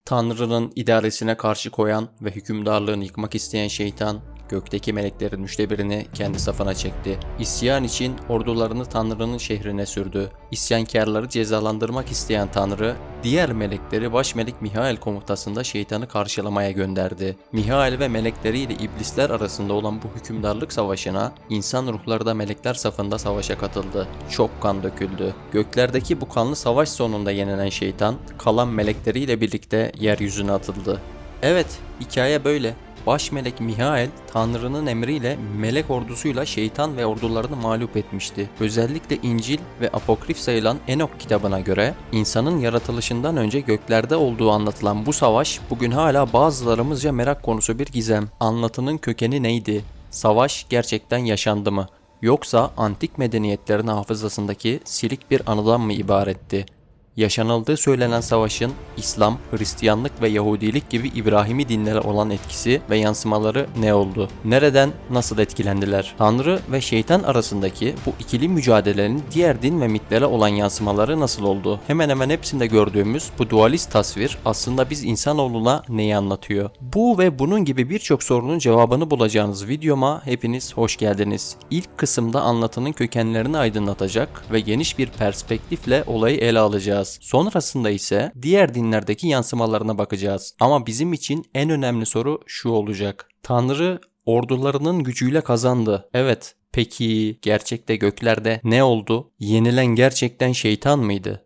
Tanrı'nın idaresine karşı koyan ve hükümdarlığını yıkmak isteyen şeytan, gökteki meleklerin üçte birini kendi safına çekti. İsyan için ordularını Tanrı'nın şehrine sürdü. İsyankarları cezalandırmak isteyen Tanrı, diğer melekleri baş melek Mihail komutasında şeytanı karşılamaya gönderdi. Mihail ve melekleriyle iblisler arasında olan bu hükümdarlık savaşına, insan ruhları da melekler safında savaşa katıldı. Çok kan döküldü. Göklerdeki bu kanlı savaş sonunda yenilen şeytan, kalan melekleriyle birlikte yeryüzüne atıldı. Evet, hikaye böyle. Baş melek Mihail, Tanrı'nın emriyle melek ordusuyla şeytan ve ordularını mağlup etmişti. Özellikle İncil ve Apokrif sayılan Enok kitabına göre, insanın yaratılışından önce göklerde olduğu anlatılan bu savaş, bugün hala bazılarımızca merak konusu bir gizem. Anlatının kökeni neydi? Savaş gerçekten yaşandı mı? Yoksa antik medeniyetlerin hafızasındaki silik bir anıdan mı ibaretti? Yaşanıldığı söylenen savaşın İslam, Hristiyanlık ve Yahudilik gibi İbrahimi dinlere olan etkisi ve yansımaları ne oldu? Nereden, nasıl etkilendiler? Tanrı ve şeytan arasındaki bu ikili mücadelenin diğer din ve mitlere olan yansımaları nasıl oldu? Hemen hemen hepsinde gördüğümüz bu dualist tasvir aslında biz insanoğluna neyi anlatıyor? Bu ve bunun gibi birçok sorunun cevabını bulacağınız videoma hepiniz hoş geldiniz. İlk kısımda anlatının kökenlerini aydınlatacak ve geniş bir perspektifle olayı ele alacağız. Sonrasında ise diğer dinlerdeki yansımalarına bakacağız. Ama bizim için en önemli soru şu olacak. Tanrı ordularının gücüyle kazandı. Evet, peki gerçekte göklerde ne oldu? Yenilen gerçekten şeytan mıydı?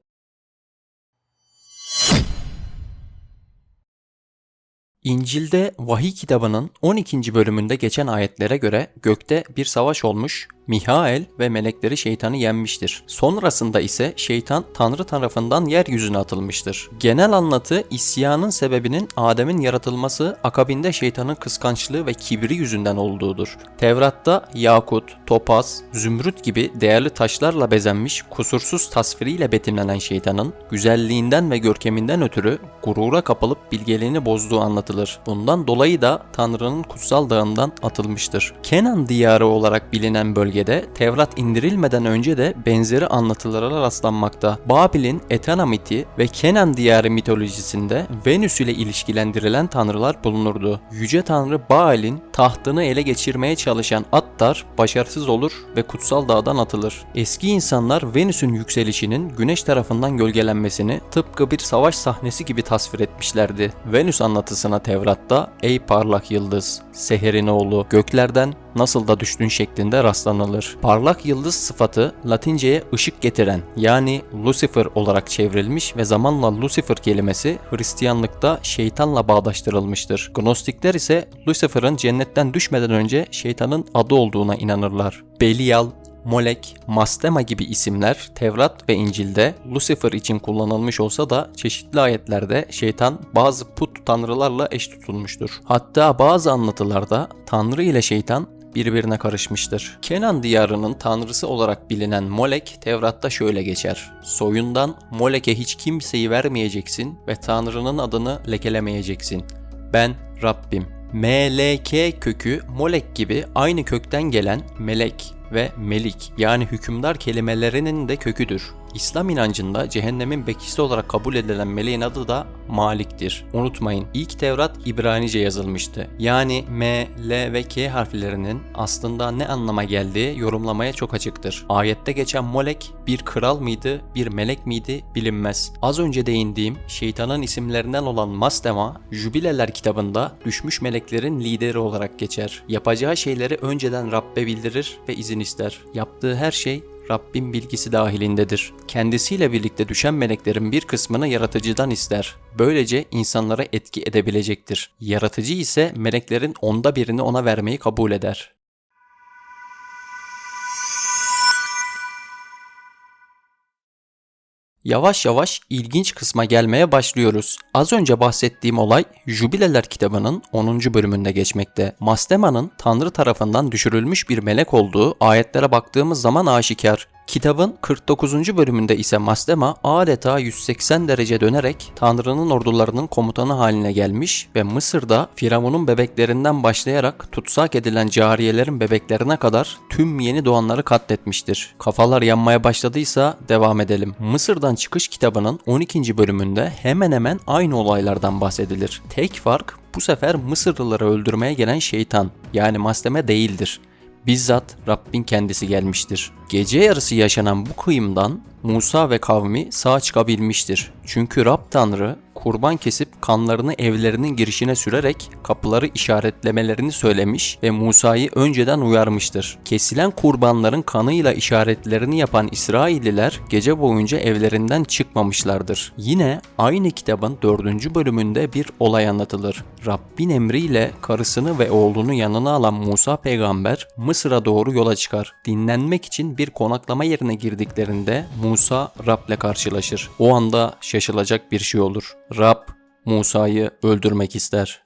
İncil'de Vahiy kitabının 12. bölümünde geçen ayetlere göre gökte bir savaş olmuş, Mihail ve melekleri şeytanı yenmiştir. Sonrasında ise şeytan Tanrı tarafından yeryüzüne atılmıştır. Genel anlatı isyanın sebebinin Adem'in yaratılması, akabinde şeytanın kıskançlığı ve kibri yüzünden olduğudur. Tevrat'ta yakut, topaz, zümrüt gibi değerli taşlarla bezenmiş kusursuz tasviriyle betimlenen şeytanın güzelliğinden ve görkeminden ötürü gurura kapılıp bilgeliğini bozduğu anlatılır. Bundan dolayı da Tanrı'nın kutsal dağından atılmıştır. Kenan diyarı olarak bilinen bölgede Tevrat indirilmeden önce de benzeri anlatılara rastlanmakta. Babil'in Etana miti ve Kenan diyarı mitolojisinde Venüs ile ilişkilendirilen tanrılar bulunurdu. Yüce Tanrı Baal'in tahtını ele geçirmeye çalışan Attar başarısız olur ve kutsal dağdan atılır. Eski insanlar Venüs'ün yükselişinin güneş tarafından gölgelenmesini tıpkı bir savaş sahnesi gibi tasvir etmişlerdi. Venüs anlatısına Tevrat'ta "Ey parlak yıldız, Seher'in oğlu, göklerden nasıl da düştün" şeklinde rastlanılır. Parlak yıldız sıfatı Latince'ye ışık getiren yani Lucifer olarak çevrilmiş ve zamanla Lucifer kelimesi Hristiyanlıkta şeytanla bağdaştırılmıştır. Gnostikler ise Lucifer'ın cennetten düşmeden önce şeytanın adı olduğuna inanırlar. Belial, Molek, Mastema gibi isimler Tevrat ve İncil'de Lucifer için kullanılmış olsa da çeşitli ayetlerde şeytan bazı put tanrılarla eş tutulmuştur. Hatta bazı anlatılarda Tanrı ile şeytan birbirine karışmıştır. Kenan diyarının tanrısı olarak bilinen Molek Tevrat'ta şöyle geçer: "Soyundan Molek'e hiç kimseyi vermeyeceksin ve Tanrı'nın adını lekelemeyeceksin. Ben Rabbim." MLK kökü Molek gibi aynı kökten gelen melek ve melik yani hükümdar kelimelerinin de köküdür. İslam inancında cehennemin bekçisi olarak kabul edilen meleğin adı da Malik'tir. Unutmayın, ilk Tevrat İbranice yazılmıştı. Yani M, L ve K harflerinin aslında ne anlama geldiği yorumlamaya çok açıktır. Ayette geçen Molek bir kral mıydı, bir melek miydi bilinmez. Az önce değindiğim şeytanın isimlerinden olan Mastema, Jübileler kitabında düşmüş meleklerin lideri olarak geçer. Yapacağı şeyleri önceden Rabbe bildirir ve izin ister. Yaptığı her şey Rabbin bilgisi dahilindedir. Kendisiyle birlikte düşen meleklerin bir kısmını yaratıcıdan ister. Böylece insanlara etki edebilecektir. Yaratıcı ise meleklerin 1/10'ını ona vermeyi kabul eder. Yavaş yavaş ilginç kısma gelmeye başlıyoruz. Az önce bahsettiğim olay Jübileler kitabının 10. bölümünde geçmekte. Mastema'nın Tanrı tarafından düşürülmüş bir melek olduğu ayetlere baktığımız zaman aşikar. Kitabın 49. bölümünde ise Mastema adeta 180 derece dönerek Tanrı'nın ordularının komutanı haline gelmiş ve Mısır'da Firavun'un bebeklerinden başlayarak tutsak edilen cariyelerin bebeklerine kadar tüm yeni doğanları katletmiştir. Kafalar yanmaya başladıysa devam edelim. Mısır'dan Çıkış kitabının 12. bölümünde hemen hemen aynı olaylardan bahsedilir. Tek fark bu sefer Mısırlıları öldürmeye gelen şeytan yani Mastema değildir. Bizzat Rabbin kendisi gelmiştir. Gece yarısı yaşanan bu kıyımdan Musa ve kavmi sağ çıkabilmiştir. Çünkü Rab Tanrı kurban kesip kanlarını evlerinin girişine sürerek kapıları işaretlemelerini söylemiş ve Musa'yı önceden uyarmıştır. Kesilen kurbanların kanıyla işaretlerini yapan İsrailliler gece boyunca evlerinden çıkmamışlardır. Yine aynı kitabın 4. bölümünde bir olay anlatılır. Rabbin emriyle karısını ve oğlunu yanına alan Musa peygamber Mısır'a doğru yola çıkar. Dinlenmek için bir konaklama yerine girdiklerinde Musa Rab'le karşılaşır. O anda şaşılacak bir şey olur. Rab Musa'yı öldürmek ister.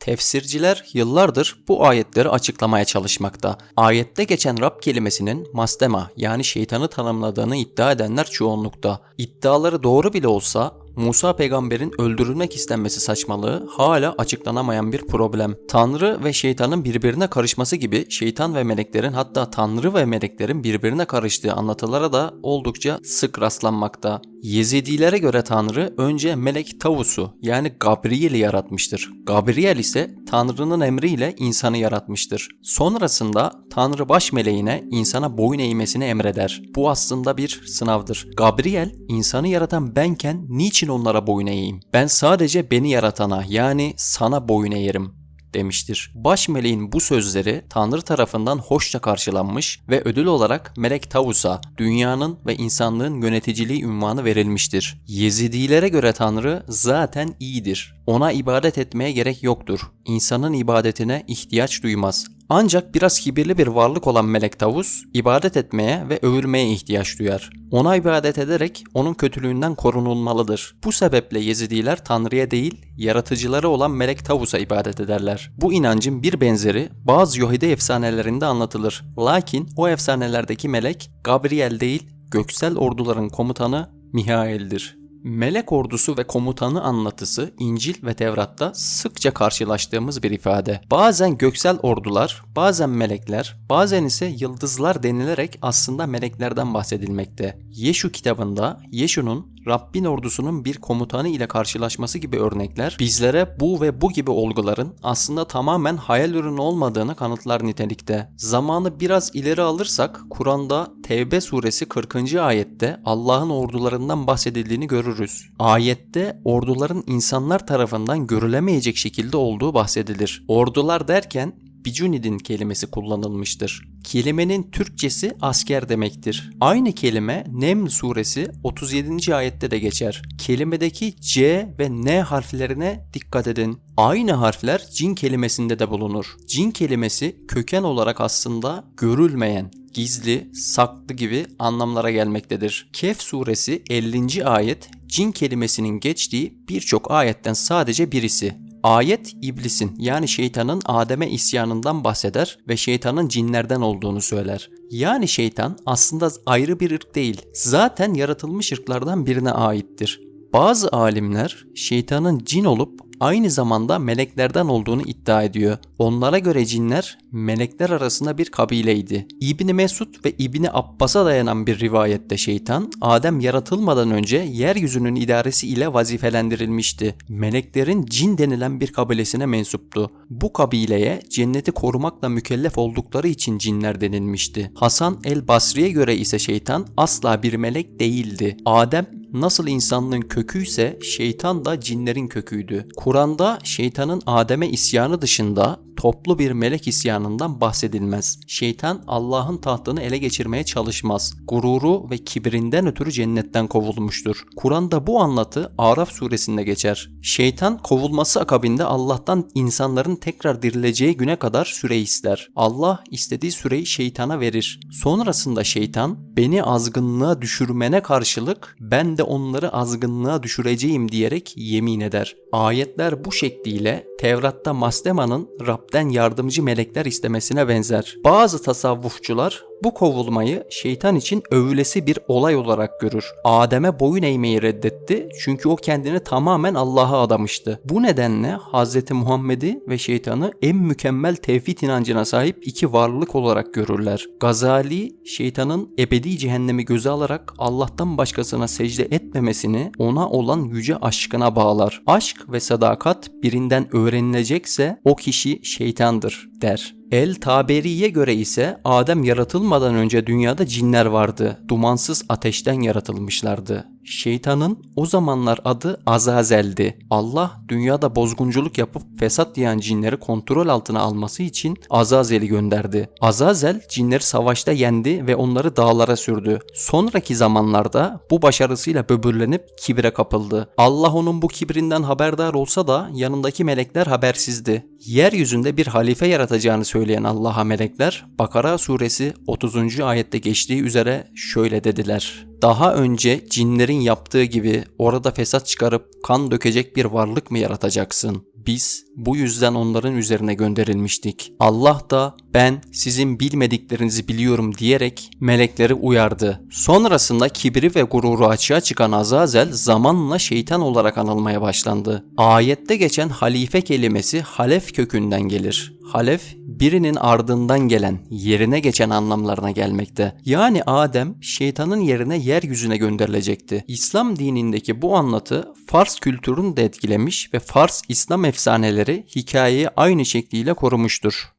Tefsirciler yıllardır bu ayetleri açıklamaya çalışmakta. Ayette geçen Rab kelimesinin Mastema yani şeytanı tanımladığını iddia edenler çoğunlukta. İddiaları doğru bile olsa Musa peygamberin öldürülmek istenmesi saçmalığı hala açıklanamayan bir problem. Tanrı ve şeytanın birbirine karışması gibi şeytan ve meleklerin hatta Tanrı ve meleklerin birbirine karıştığı anlatılara da oldukça sık rastlanmakta. Yezidilere göre Tanrı önce melek Tavus'u yani Gabriel'i yaratmıştır. Gabriel ise Tanrı'nın emriyle insanı yaratmıştır. Sonrasında Tanrı baş meleğine insana boyun eğmesini emreder. Bu aslında bir sınavdır. Gabriel insanı yaratan benken niçin onlara boyun eğeyim? Ben sadece beni yaratana yani sana boyun eğerim demiştir. Baş meleğin bu sözleri Tanrı tarafından hoşça karşılanmış ve ödül olarak Melek Tavus'a dünyanın ve insanlığın yöneticiliği unvanı verilmiştir. Yezidilere göre Tanrı zaten iyidir. Ona ibadet etmeye gerek yoktur. İnsanın ibadetine ihtiyaç duymaz. Ancak biraz kibirli bir varlık olan Melek Tavus, ibadet etmeye ve övülmeye ihtiyaç duyar. Ona ibadet ederek onun kötülüğünden korunulmalıdır. Bu sebeple Yezidiler Tanrı'ya değil, yaratıcıları olan Melek Tavus'a ibadet ederler. Bu inancın bir benzeri bazı Yahudi efsanelerinde anlatılır. Lakin o efsanelerdeki melek Gabriel değil, göksel orduların komutanı Mihail'dir. Melek ordusu ve komutanı anlatısı İncil ve Tevrat'ta sıkça karşılaştığımız bir ifade. Bazen göksel ordular, bazen melekler, bazen ise yıldızlar denilerek aslında meleklerden bahsedilmekte. Yeşu kitabında Yeşu'nun Rabbin ordusunun bir komutanı ile karşılaşması gibi örnekler bizlere bu ve bu gibi olguların aslında tamamen hayal ürünü olmadığını kanıtlar nitelikte. Zamanı biraz ileri alırsak Kur'an'da Tevbe suresi 40. ayette Allah'ın ordularından bahsedildiğini görürüz. Ayette orduların insanlar tarafından görülemeyecek şekilde olduğu bahsedilir. Ordular derken Bicunid'in kelimesi kullanılmıştır. Kelimenin Türkçesi asker demektir. Aynı kelime Neml suresi 37. ayette de geçer. Kelimedeki C ve N harflerine dikkat edin. Aynı harfler cin kelimesinde de bulunur. Cin kelimesi köken olarak aslında görülmeyen, gizli, saklı gibi anlamlara gelmektedir. Kehf suresi 50. ayet cin kelimesinin geçtiği birçok ayetten sadece birisi. Ayet iblisin yani şeytanın Adem'e isyanından bahseder ve şeytanın cinlerden olduğunu söyler. Yani şeytan aslında ayrı bir ırk değil, zaten yaratılmış ırklardan birine aittir. Bazı alimler şeytanın cin olup aynı zamanda meleklerden olduğunu iddia ediyor. Onlara göre cinler melekler arasında bir kabileydi. İbni Mesud ve İbni Abbas'a dayanan bir rivayette şeytan, Adem yaratılmadan önce yeryüzünün idaresi ile vazifelendirilmişti. Meleklerin cin denilen bir kabilesine mensuptu. Bu kabileye cenneti korumakla mükellef oldukları için cinler denilmişti. Hasan el-Basri'ye göre ise şeytan asla bir melek değildi. Adem nasıl insanlığın köküyse şeytan da cinlerin köküydü. Kur'an'da şeytanın Adem'e isyanı dışında toplu bir melek isyanından bahsedilmez. Şeytan Allah'ın tahtını ele geçirmeye çalışmaz. Gururu ve kibrinden ötürü cennetten kovulmuştur. Kur'an'da bu anlatı Araf suresinde geçer. Şeytan kovulması akabinde Allah'tan insanların tekrar dirileceği güne kadar süre ister. Allah istediği süreyi şeytana verir. Sonrasında şeytan beni azgınlığa düşürmene karşılık ben de onları azgınlığa düşüreceğim diyerek yemin eder. Ayetler bu şekliyle Tevrat'ta Mastema'nın Rab'den gökten yardımcı melekler istemesine benzer. Bazı tasavvufçular bu kovulmayı şeytan için övülesi bir olay olarak görür. Adem'e boyun eğmeyi reddetti çünkü o kendini tamamen Allah'a adamıştı. Bu nedenle Hz. Muhammed'i ve şeytanı en mükemmel tevhid inancına sahip iki varlık olarak görürler. Gazali, şeytanın ebedi cehennemi göze alarak Allah'tan başkasına secde etmemesini ona olan yüce aşkına bağlar. Aşk ve sadakat birinden öğrenilecekse o kişi şeytandır der. El-Taberi'ye göre ise Adem yaratılmadan önce dünyada cinler vardı. Dumansız ateşten yaratılmışlardı. Şeytanın o zamanlar adı Azazel'di. Allah dünyada bozgunculuk yapıp fesat diyen cinleri kontrol altına alması için Azazel'i gönderdi. Azazel cinleri savaşta yendi ve onları dağlara sürdü. Sonraki zamanlarda bu başarısıyla böbürlenip kibre kapıldı. Allah onun bu kibrinden haberdar olsa da yanındaki melekler habersizdi. Yeryüzünde bir halife yaratacağını söyleyen Allah'a melekler Bakara suresi 30. ayette geçtiği üzere şöyle dediler: daha önce cinlerin yaptığı gibi orada fesat çıkarıp kan dökecek bir varlık mı yaratacaksın? Biz bu yüzden onların üzerine gönderilmiştik. Allah da ben sizin bilmediklerinizi biliyorum diyerek melekleri uyardı. Sonrasında kibri ve gururu açığa çıkan Azazel zamanla şeytan olarak anılmaya başlandı. Ayette geçen halife kelimesi halef kökünden gelir. Halef, birinin ardından gelen, yerine geçen anlamlarına gelmekte. Yani Adem şeytanın yerine yeryüzüne gönderilecekti. İslam dinindeki bu anlatı Fars kültürünü de etkilemiş ve Fars İslam efsaneleri hikayeyi aynı şekliyle korumuştur.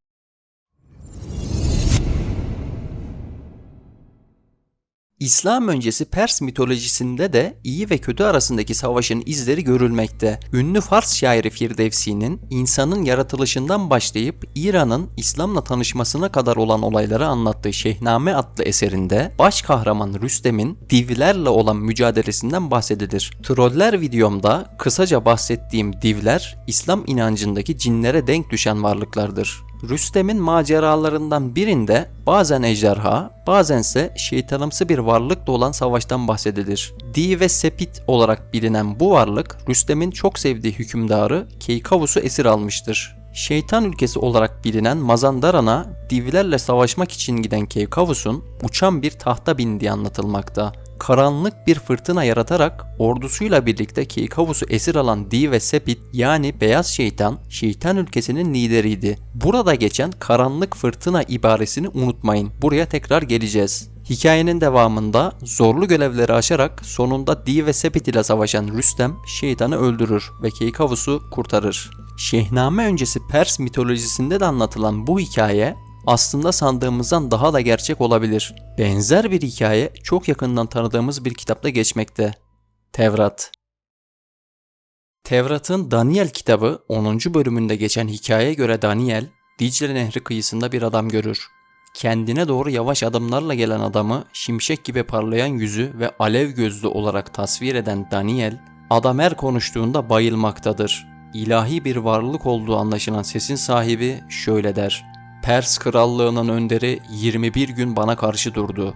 İslam öncesi Pers mitolojisinde de iyi ve kötü arasındaki savaşın izleri görülmekte. Ünlü Fars şairi Firdevsi'nin insanın yaratılışından başlayıp İran'ın İslam'la tanışmasına kadar olan olayları anlattığı Şehname adlı eserinde baş kahraman Rüstem'in divlerle olan mücadelesinden bahsedilir. Troller videomda kısaca bahsettiğim divler İslam inancındaki cinlere denk düşen varlıklardır. Rüstem'in maceralarından birinde bazen ejderha, bazense şeytanımsı bir varlıkla olan savaştan bahsedilir. Di ve Sepit olarak bilinen bu varlık Rüstem'in çok sevdiği hükümdarı Keykavus'u esir almıştır. Şeytan ülkesi olarak bilinen Mazandaran'a divlerle savaşmak için giden Keykavus'un uçan bir tahta bindiği anlatılmakta. Karanlık bir fırtına yaratarak ordusuyla birlikte Keykavus'u esir alan Di ve Sepit yani Beyaz Şeytan, şeytan ülkesinin lideriydi. Burada geçen karanlık fırtına ibaresini unutmayın. Buraya tekrar geleceğiz. Hikayenin devamında zorlu görevleri aşarak sonunda Di ve Sepit ile savaşan Rüstem şeytanı öldürür ve Keykavus'u kurtarır. Şehname öncesi Pers mitolojisinde de anlatılan bu hikaye aslında sandığımızdan daha da gerçek olabilir. Benzer bir hikaye çok yakından tanıdığımız bir kitapta geçmekte. Tevrat. Tevrat'ın Daniel kitabı 10. bölümünde geçen hikayeye göre Daniel, Dicle Nehri kıyısında bir adam görür. Kendine doğru yavaş adımlarla gelen adamı şimşek gibi parlayan yüzü ve alev gözlü olarak tasvir eden Daniel, adam her konuştuğunda bayılmaktadır. İlahi bir varlık olduğu anlaşılan sesin sahibi şöyle der: Pers krallığının önderi 21 gün bana karşı durdu.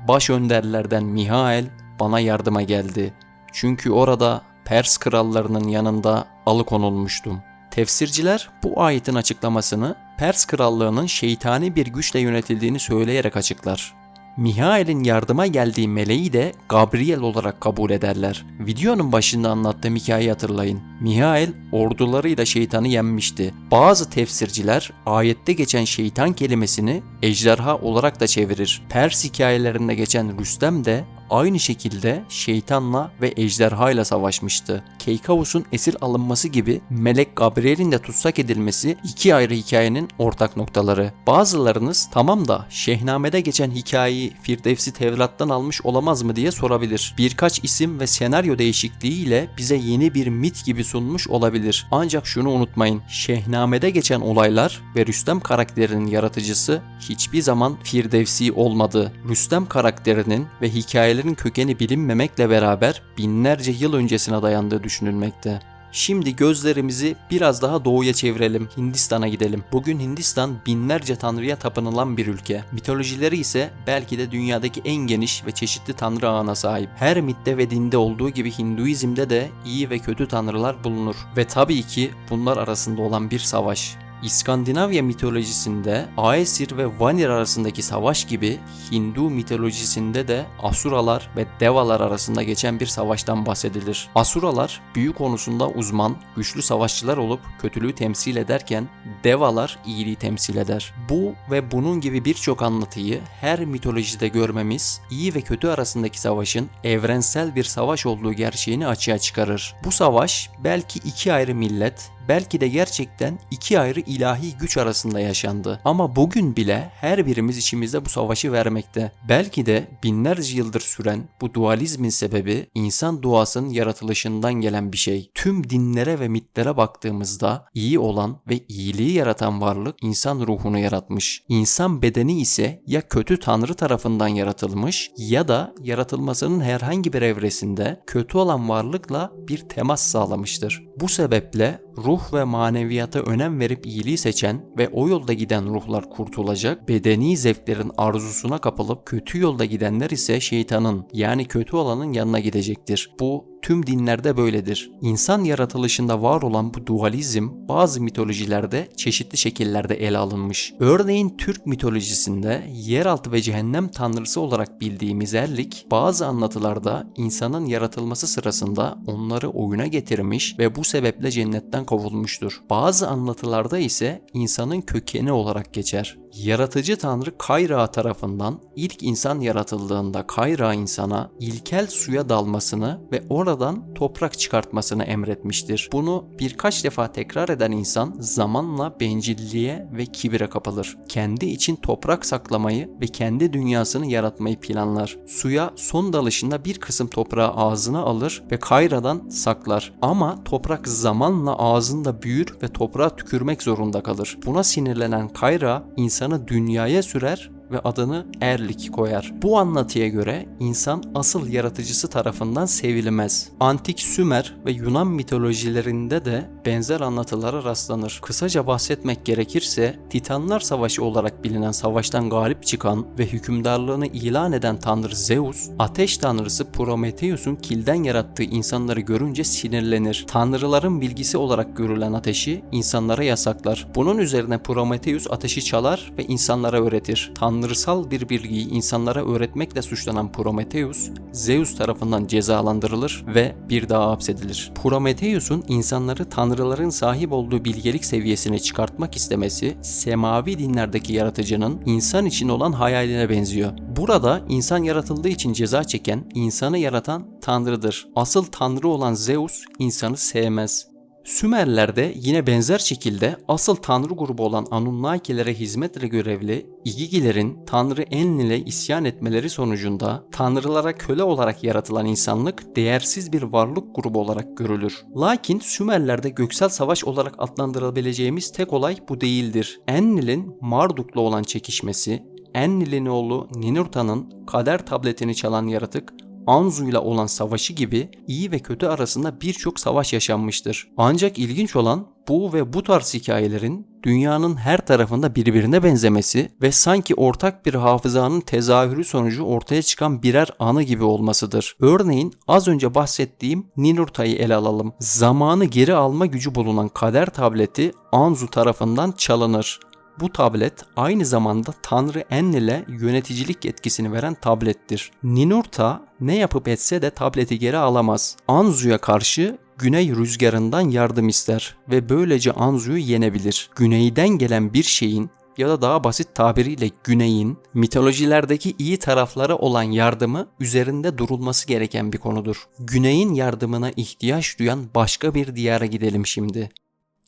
Baş önderlerden Mihail bana yardıma geldi. Çünkü orada Pers krallarının yanında alıkonulmuştum. Tefsirciler bu ayetin açıklamasını Pers krallığının şeytani bir güçle yönetildiğini söyleyerek açıklar. Mihail'in yardıma geldiği meleği de Gabriel olarak kabul ederler. Videonun başında anlattığım hikayeyi hatırlayın. Mihail ordularıyla şeytanı yenmişti. Bazı tefsirciler ayette geçen şeytan kelimesini ejderha olarak da çevirir. Pers hikayelerinde geçen Rüstem de aynı şekilde şeytanla ve ejderhayla savaşmıştı. Keykavus'un esir alınması gibi melek Gabriel'in de tutsak edilmesi iki ayrı hikayenin ortak noktaları. Bazılarınız tamam da Şehname'de geçen hikayeyi Firdevsi Tevrat'tan almış olamaz mı diye sorabilir. Birkaç isim ve senaryo değişikliğiyle bize yeni bir mit gibi sunmuş olabilir. Ancak şunu unutmayın. Şehname'de geçen olaylar ve Rüstem karakterinin yaratıcısı hiçbir zaman Firdevsi olmadı. Rüstem karakterinin ve hikayelerin kökeni bilinmemekle beraber binlerce yıl öncesine dayandığı düşünülmekte. Şimdi gözlerimizi biraz daha doğuya çevirelim, Hindistan'a gidelim. Bugün Hindistan binlerce tanrıya tapınılan bir ülke. Mitolojileri ise belki de dünyadaki en geniş ve çeşitli tanrı ağına sahip. Her mitte ve dinde olduğu gibi Hinduizm'de de iyi ve kötü tanrılar bulunur. Ve tabii ki bunlar arasında olan bir savaş. İskandinavya mitolojisinde Aesir ve Vanir arasındaki savaş gibi Hindu mitolojisinde de Asuralar ve Devalar arasında geçen bir savaştan bahsedilir. Asuralar büyü konusunda uzman, güçlü savaşçılar olup kötülüğü temsil ederken Devalar iyiliği temsil eder. Bu ve bunun gibi birçok anlatıyı her mitolojide görmemiz iyi ve kötü arasındaki savaşın evrensel bir savaş olduğu gerçeğini açığa çıkarır. Bu savaş belki iki ayrı millet, belki de gerçekten iki ayrı ilahi güç arasında yaşandı. Ama bugün bile her birimiz içimizde bu savaşı vermekte. Belki de binlerce yıldır süren bu dualizmin sebebi insan doğasının yaratılışından gelen bir şey. Tüm dinlere ve mitlere baktığımızda iyi olan ve iyiliği yaratan varlık insan ruhunu yaratmış. İnsan bedeni ise ya kötü tanrı tarafından yaratılmış ya da yaratılmasının herhangi bir evresinde kötü olan varlıkla bir temas sağlamıştır. Bu sebeple ruh ve maneviyata önem verip iyiliği seçen ve o yolda giden ruhlar kurtulacak, bedeni zevklerin arzusuna kapılıp kötü yolda gidenler ise şeytanın yani kötü olanın yanına gidecektir. Bu tüm dinlerde böyledir. İnsan yaratılışında var olan bu dualizm bazı mitolojilerde çeşitli şekillerde ele alınmış. Örneğin Türk mitolojisinde yeraltı ve cehennem tanrısı olarak bildiğimiz Erlik bazı anlatılarda insanın yaratılması sırasında onları oyuna getirmiş ve bu sebeple cennetten kovulmuştur. Bazı anlatılarda ise insanın kökeni olarak geçer. Yaratıcı tanrı Kayra tarafından ilk insan yaratıldığında Kayra insana ilkel suya dalmasını ve oradan toprak çıkartmasını emretmiştir. Bunu birkaç defa tekrar eden insan zamanla bencilliğe ve kibire kapılır. Kendi için toprak saklamayı ve kendi dünyasını yaratmayı planlar. Suya son dalışında bir kısım toprağı ağzına alır ve Kayra'dan saklar. Ama toprak zamanla ağzında büyür ve toprağa tükürmek zorunda kalır. Buna sinirlenen Kayra insanı dünyaya sürer ve adını Erlik koyar. Bu anlatıya göre insan asıl yaratıcısı tarafından sevilmez. Antik Sümer ve Yunan mitolojilerinde de benzer anlatılara rastlanır. Kısaca bahsetmek gerekirse Titanlar Savaşı olarak bilinen savaştan galip çıkan ve hükümdarlığını ilan eden tanrı Zeus, ateş tanrısı Prometheus'un kilden yarattığı insanları görünce sinirlenir. Tanrıların bilgisi olarak görülen ateşi insanlara yasaklar. Bunun üzerine Prometheus ateşi çalar ve insanlara öğretir. Tanrısal bir bilgiyi insanlara öğretmekle suçlanan Prometheus, Zeus tarafından cezalandırılır ve bir daha hapsedilir. Prometheus'un insanları tanrıların sahip olduğu bilgelik seviyesine çıkartmak istemesi, semavi dinlerdeki yaratıcının insan için olan hayaline benziyor. Burada insan yaratıldığı için ceza çeken, insanı yaratan tanrıdır. Asıl tanrı olan Zeus insanı sevmez. Sümerler'de yine benzer şekilde asıl tanrı grubu olan Anunnakilere hizmetle görevli İgigilerin tanrı Enlil'e isyan etmeleri sonucunda tanrılara köle olarak yaratılan insanlık değersiz bir varlık grubu olarak görülür. Lakin Sümerler'de göksel savaş olarak adlandırabileceğimiz tek olay bu değildir. Enlil'in Marduk'la olan çekişmesi, Enlil'in oğlu Ninurta'nın kader tabletini çalan yaratık Anzu'yla olan savaşı gibi iyi ve kötü arasında birçok savaş yaşanmıştır. Ancak ilginç olan bu ve bu tarz hikayelerin dünyanın her tarafında birbirine benzemesi ve sanki ortak bir hafızanın tezahürü sonucu ortaya çıkan birer anı gibi olmasıdır. Örneğin az önce bahsettiğim Ninurta'yı ele alalım. Zamanı geri alma gücü bulunan kader tableti Anzu tarafından çalınır. Bu tablet aynı zamanda Tanrı Enlil'e yöneticilik yetkisini veren tablettir. Ninurta ne yapıp etse de tableti geri alamaz. Anzu'ya karşı güney rüzgarından yardım ister ve böylece Anzu'yu yenebilir. Güneyden gelen bir şeyin ya da daha basit tabiriyle güneyin mitolojilerdeki iyi tarafları olan yardımı üzerinde durulması gereken bir konudur. Güneyin yardımına ihtiyaç duyan başka bir diyara gidelim şimdi.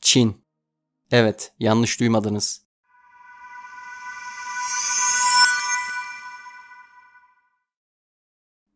Çin. Evet, yanlış duymadınız.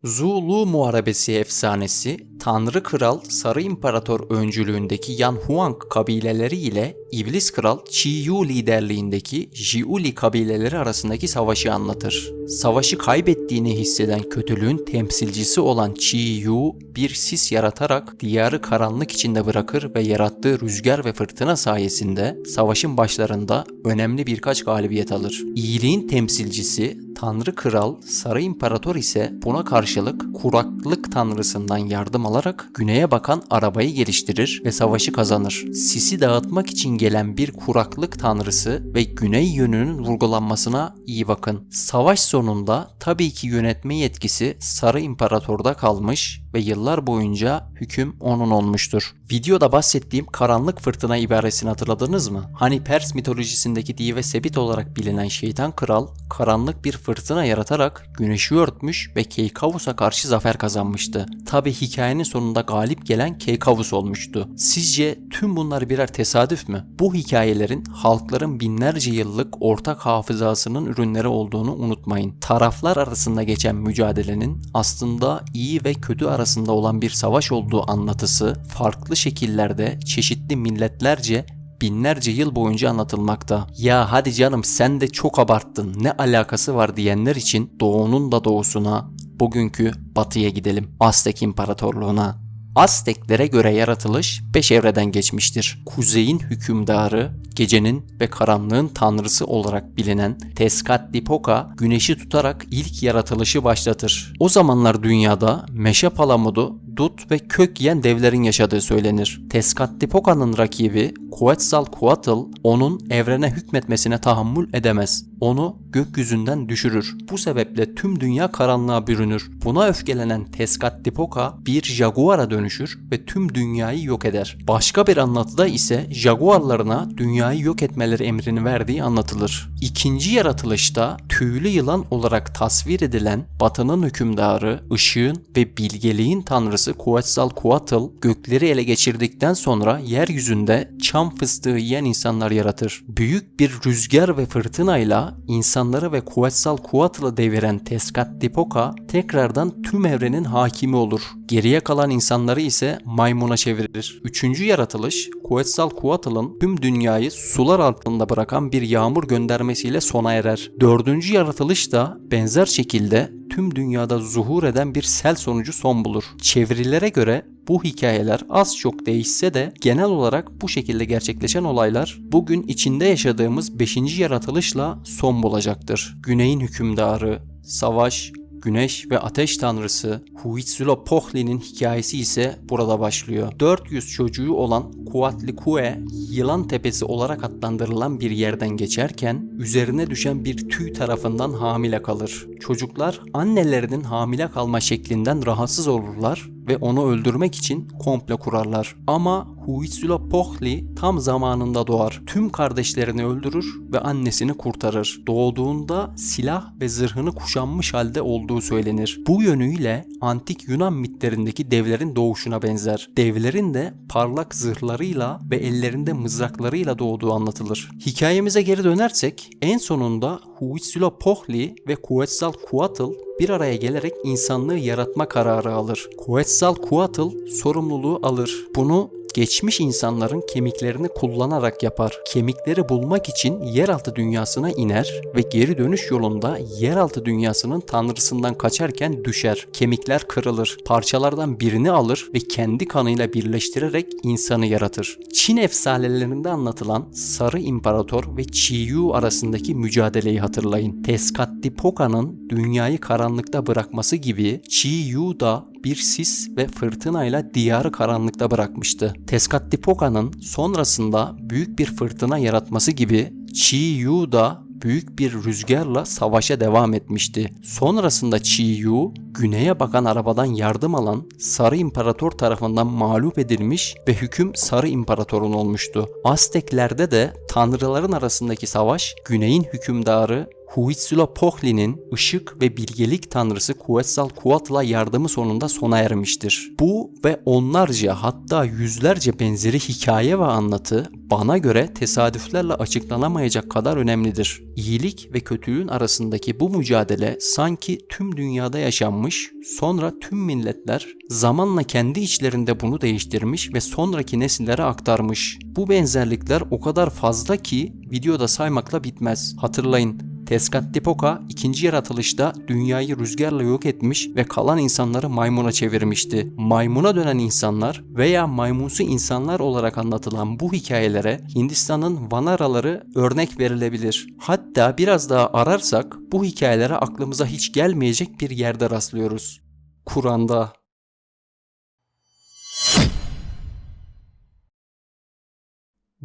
Zulu Muharebesi efsanesi, Tanrı Kral Sarı İmparator öncülüğündeki Yan Huang kabileleri ile İblis Kral Chi Yu liderliğindeki Jiuli kabileleri arasındaki savaşı anlatır. Savaşı kaybettiğini hisseden kötülüğün temsilcisi olan Chi Yu bir sis yaratarak diyarı karanlık içinde bırakır ve yarattığı rüzgar ve fırtına sayesinde savaşın başlarında önemli birkaç galibiyet alır. İyiliğin temsilcisi Tanrı Kral Sarı İmparator ise buna karşılık kuraklık tanrısından yardım alarak güneye bakan arabayı geliştirir ve savaşı kazanır. Sisi dağıtmak için gelen bir kuraklık tanrısı ve güney yönünün vurgulanmasına iyi bakın. Savaş sonunda tabii ki yönetme yetkisi Sarı İmparator'da kalmış ve yıllar boyunca hüküm onun olmuştur. Videoda bahsettiğim karanlık fırtına ibaresini hatırladınız mı? Hani Pers mitolojisindeki Dive Sebit olarak bilinen şeytan kral karanlık bir fırtına yaratarak güneşi örtmüş ve Keykavus'a karşı zafer kazanmıştı. Tabi hikayenin sonunda galip gelen Keykavus olmuştu. Sizce tüm bunlar birer tesadüf mü? Bu hikayelerin halkların binlerce yıllık ortak hafızasının ürünleri olduğunu unutmayın. Taraflar arasında geçen mücadelenin aslında iyi ve kötü arasında olan bir savaş olduğu anlatısı farklı şekillerde çeşitli milletlerce binlerce yıl boyunca anlatılmakta. Ya hadi canım sen de çok abarttın, ne alakası var diyenler için doğunun da doğusuna, bugünkü batıya gidelim. Aztek İmparatorluğuna. Azteklere göre yaratılış 5 evreden geçmiştir. Kuzeyin hükümdarı, gecenin ve karanlığın tanrısı olarak bilinen Tezcatlipoca güneşi tutarak ilk yaratılışı başlatır. O zamanlar dünyada meşe palamudu, dut ve kök yiyen devlerin yaşadığı söylenir. Tezcatlipoca'nın rakibi Quetzalcoatl onun evrene hükmetmesine tahammül edemez. Onu gökyüzünden düşürür. Bu sebeple tüm dünya karanlığa bürünür. Buna öfkelenen Tezcatlipoca bir jaguara dönüşür ve tüm dünyayı yok eder. Başka bir anlatıda ise jaguarlarına dünyayı yok etmeleri emrini verdiği anlatılır. İkinci yaratılışta tüylü yılan olarak tasvir edilen Batı'nın hükümdarı, ışığın ve bilgeliğin tanrısı Quetzalcoatl gökleri ele geçirdikten sonra yeryüzünde çam fıstığı yiyen insanlar yaratır. Büyük bir rüzgar ve fırtınayla insanları ve Quetzalcoatl'ı deviren Tezcatlipoca tekrardan tüm evrenin hakimi olur. Geriye kalan insanları ise maymuna çevirir. Üçüncü yaratılış Quetzalcoatl'ın tüm dünyayı sular altında bırakan bir yağmur göndermesiyle sona erer. Dördüncü yaratılış da benzer şekilde tüm dünyada zuhur eden bir sel sonucu son bulur. Çevirilere göre bu hikayeler az çok değişse de genel olarak bu şekilde gerçekleşen olaylar bugün içinde yaşadığımız 5. yaratılışla son bulacaktır. Güneyin hükümdarı, savaş, güneş ve ateş tanrısı Huitzilopochtli'nin hikayesi ise burada başlıyor. 400 çocuğu olan Coatlicue, Yılan Tepesi olarak adlandırılan bir yerden geçerken üzerine düşen bir tüy tarafından hamile kalır. Çocuklar annelerinin hamile kalma şeklinden rahatsız olurlar ve onu öldürmek için komplo kurarlar. Ama Huitzilopochtli tam zamanında doğar. Tüm kardeşlerini öldürür ve annesini kurtarır. Doğduğunda silah ve zırhını kuşanmış halde olduğu söylenir. Bu yönüyle antik Yunan mitlerindeki devlerin doğuşuna benzer. Devlerin de parlak zırhlarıyla ve ellerinde mızraklarıyla doğduğu anlatılır. Hikayemize geri dönersek en sonunda Huitzilopochtli ve Quetzalcoatl bir araya gelerek insanlığı yaratma kararı alır. Quetzalcoatl sorumluluğu alır. Bunu geçmiş insanların kemiklerini kullanarak yapar. Kemikleri bulmak için yeraltı dünyasına iner ve geri dönüş yolunda yeraltı dünyasının tanrısından kaçarken düşer. Kemikler kırılır. Parçalardan birini alır ve kendi kanıyla birleştirerek insanı yaratır. Çin efsanelerinde anlatılan Sarı İmparator ve Qi Yu arasındaki mücadeleyi hatırlayın. Tezcatlipoca'nın dünyayı karanlıkta bırakması gibi Qi Yu da bir sis ve fırtınayla diyarı karanlıkta bırakmıştı. Tezcatlipoca'nın sonrasında büyük bir fırtına yaratması gibi Qi Yu da büyük bir rüzgarla savaşa devam etmişti. Sonrasında Qi Yu, güneye bakan arabadan yardım alan Sarı İmparator tarafından mağlup edilmiş ve hüküm Sarı İmparator'un olmuştu. Azteklerde de tanrıların arasındaki savaş, güneyin hükümdarı Huitzilopochtli'nin ışık ve bilgelik tanrısı Quetzalcoatl'a yardımı sonunda sona ermiştir. Bu ve onlarca hatta yüzlerce benzeri hikaye ve anlatı bana göre tesadüflerle açıklanamayacak kadar önemlidir. İyilik ve kötülüğün arasındaki bu mücadele sanki tüm dünyada yaşanmış, sonra tüm milletler zamanla kendi içlerinde bunu değiştirmiş ve sonraki nesillere aktarmış. Bu benzerlikler o kadar fazla ki videoda saymakla bitmez. Hatırlayın, Tezcatlipoca ikinci yaratılışta dünyayı rüzgarla yok etmiş ve kalan insanları maymuna çevirmişti. Maymuna dönen insanlar veya maymunsu insanlar olarak anlatılan bu hikayelere Hindistan'ın Vanaraları örnek verilebilir. Hatta biraz daha ararsak bu hikayelere aklımıza hiç gelmeyecek bir yerde rastlıyoruz. Kur'an'da.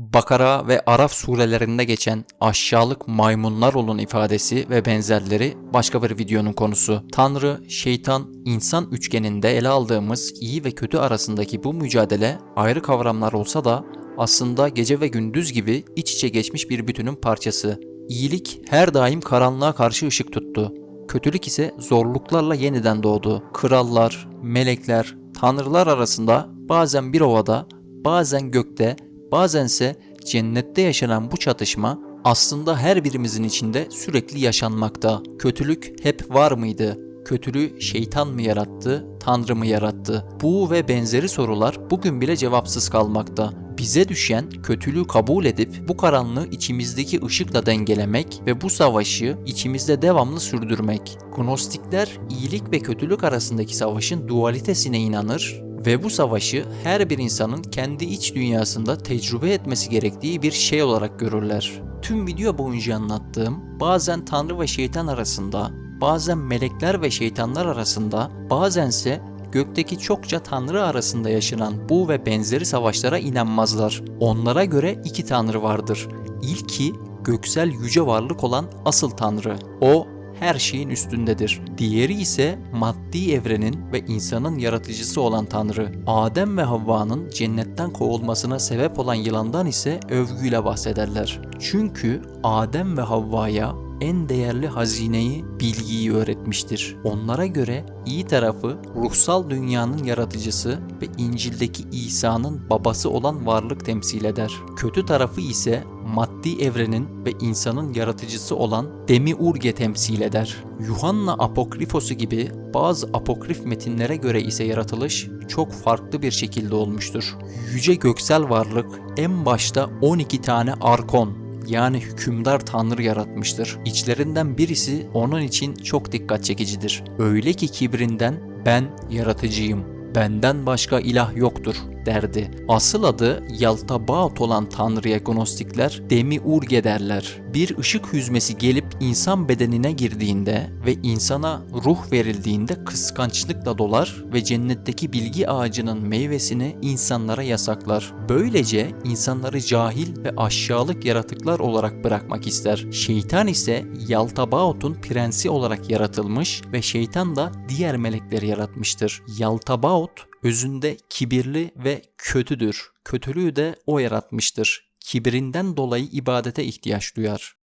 Bakara ve Araf surelerinde geçen aşağılık maymunlar olun ifadesi ve benzerleri başka bir videonun konusu. Tanrı, şeytan, insan üçgeninde ele aldığımız iyi ve kötü arasındaki bu mücadele ayrı kavramlar olsa da aslında gece ve gündüz gibi iç içe geçmiş bir bütünün parçası. İyilik her daim karanlığa karşı ışık tuttu. Kötülük ise zorluklarla yeniden doğdu. Krallar, melekler, tanrılar arasında bazen bir ovada, bazen gökte, bazense cennette yaşanan bu çatışma aslında her birimizin içinde sürekli yaşanmakta. Kötülük hep var mıydı? Kötülüğü şeytan mı yarattı, Tanrı mı yarattı? Bu ve benzeri sorular bugün bile cevapsız kalmakta. Bize düşen kötülüğü kabul edip bu karanlığı içimizdeki ışıkla dengelemek ve bu savaşı içimizde devamlı sürdürmek. Gnostikler iyilik ve kötülük arasındaki savaşın dualitesine inanır ve bu savaşı her bir insanın kendi iç dünyasında tecrübe etmesi gerektiği bir şey olarak görürler. Tüm video boyunca anlattığım bazen Tanrı ve şeytan arasında, bazen melekler ve şeytanlar arasında, bazense gökteki çokça tanrı arasında yaşanan bu ve benzeri savaşlara inanmazlar. Onlara göre iki tanrı vardır. İlki göksel yüce varlık olan asıl tanrı. O her şeyin üstündedir. Diğeri ise maddi evrenin ve insanın yaratıcısı olan Tanrı. Adem ve Havva'nın cennetten kovulmasına sebep olan yılandan ise övgüyle bahsederler. Çünkü Adem ve Havva'ya en değerli hazineyi, bilgiyi öğretmiştir. Onlara göre iyi tarafı ruhsal dünyanın yaratıcısı ve İncil'deki İsa'nın babası olan varlık temsil eder. Kötü tarafı ise maddi evrenin ve insanın yaratıcısı olan Demiurge temsil eder. Yuhanna Apokrifosu gibi bazı apokrif metinlere göre ise yaratılış çok farklı bir şekilde olmuştur. Yüce göksel varlık en başta 12 tane arkon yani hükümdar tanrı yaratmıştır. İçlerinden birisi onun için çok dikkat çekicidir. Öyle ki kibrinden ben yaratıcıyım, benden başka ilah yoktur derdi. Asıl adı Yaltabaoth olan tanrıya Gnostikler Demiurge derler. Bir ışık hüzmesi gelip insan bedenine girdiğinde ve insana ruh verildiğinde kıskançlıkla dolar ve cennetteki bilgi ağacının meyvesini insanlara yasaklar. Böylece insanları cahil ve aşağılık yaratıklar olarak bırakmak ister. Şeytan ise Yaltabaoth'un prensi olarak yaratılmış ve şeytan da diğer melekleri yaratmıştır. Yaltabaoth özünde kibirli ve kötüdür. Kötülüğü de o yaratmıştır. Kibirinden dolayı ibadete ihtiyaç duyar.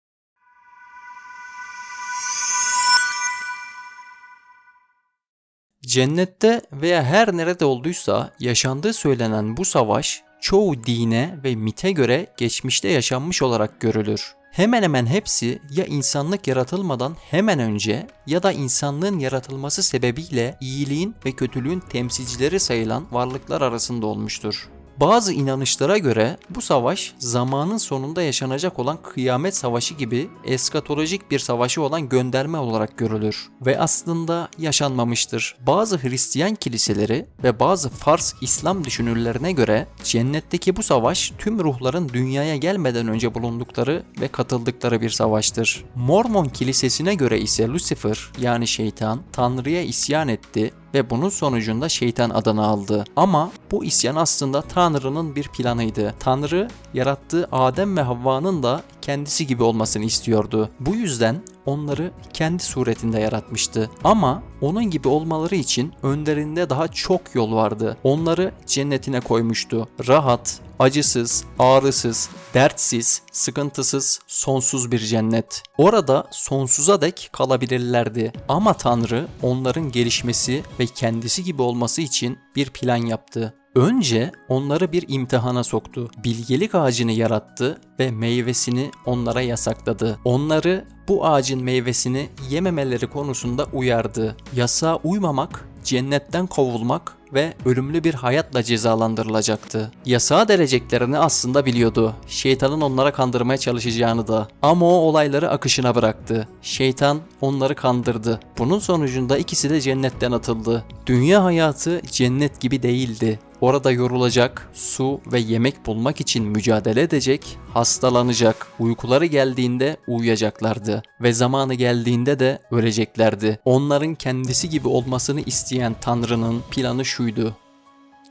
Cennette veya her nerede olduysa yaşandığı söylenen bu savaş çoğu dine ve mite göre geçmişte yaşanmış olarak görülür. Hemen hemen hepsi ya insanlık yaratılmadan hemen önce ya da insanlığın yaratılması sebebiyle iyiliğin ve kötülüğün temsilcileri sayılan varlıklar arasında olmuştur. Bazı inanışlara göre bu savaş zamanın sonunda yaşanacak olan kıyamet savaşı gibi eskatolojik bir savaşı olan gönderme olarak görülür ve aslında yaşanmamıştır. Bazı Hristiyan kiliseleri ve bazı Fars İslam düşünürlerine göre cennetteki bu savaş tüm ruhların dünyaya gelmeden önce bulundukları ve katıldıkları bir savaştır. Mormon kilisesine göre ise Lucifer yani şeytan Tanrı'ya isyan etti ve bunun sonucunda şeytan adını aldı. Ama bu isyan aslında Tanrı'nın bir planıydı. Tanrı yarattığı Adem ve Havva'nın da kendisi gibi olmasını istiyordu. Bu yüzden onları kendi suretinde yaratmıştı. Ama onun gibi olmaları için önlerinde daha çok yol vardı. Onları cennetine koymuştu. Rahat, acısız, ağrısız, dertsiz, sıkıntısız, sonsuz bir cennet. Orada sonsuza dek kalabilirlerdi. Ama Tanrı onların gelişmesi ve kendisi gibi olması için bir plan yaptı. Önce onları bir imtihana soktu. Bilgelik ağacını yarattı ve meyvesini onlara yasakladı. Onları bu ağacın meyvesini yememeleri konusunda uyardı. Yasağa uymamak, cennetten kovulmak ve ölümlü bir hayatla cezalandırılacaktı. Yasağa dereceklerini aslında biliyordu. Şeytanın onlara kandırmaya çalışacağını da. Ama o olayları akışına bıraktı. Şeytan onları kandırdı. Bunun sonucunda ikisi de cennetten atıldı. Dünya hayatı cennet gibi değildi. Orada yorulacak, su ve yemek bulmak için mücadele edecek, hastalanacak, uykuları geldiğinde uyuyacaklardı ve zamanı geldiğinde de öleceklerdi. Onların kendisi gibi olmasını isteyen Tanrı'nın planı şuydu: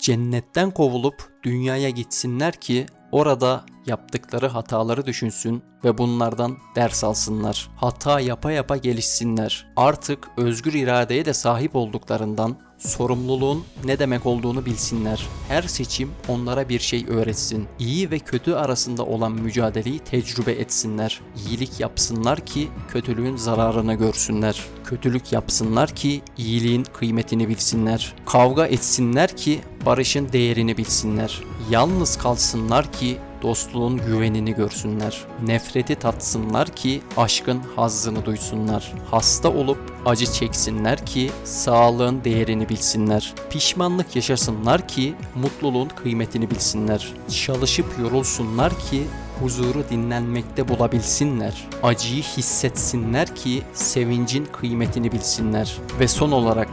cennetten kovulup dünyaya gitsinler ki orada yaptıkları hataları düşünsün ve bunlardan ders alsınlar. Hata yapa yapa gelişsinler. Artık özgür iradeye de sahip olduklarından sorumluluğun ne demek olduğunu bilsinler. Her seçim onlara bir şey öğretsin. İyi ve kötü arasında olan mücadeleyi tecrübe etsinler. İyilik yapsınlar ki kötülüğün zararını görsünler. Kötülük yapsınlar ki iyiliğin kıymetini bilsinler. Kavga etsinler ki barışın değerini bilsinler. Yalnız kalsınlar ki dostluğun güvenini görsünler. Nefreti tatsınlar ki aşkın hazzını duysunlar. Hasta olup acı çeksinler ki sağlığın değerini bilsinler. Pişmanlık yaşasınlar ki mutluluğun kıymetini bilsinler. Çalışıp yorulsunlar ki huzuru dinlenmekte bulabilsinler. Acıyı hissetsinler ki sevincin kıymetini bilsinler. Ve son olarak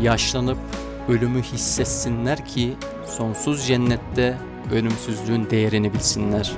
yaşlanıp ölümü hissetsinler ki sonsuz cennette ölümsüzlüğün değerini bilsinler.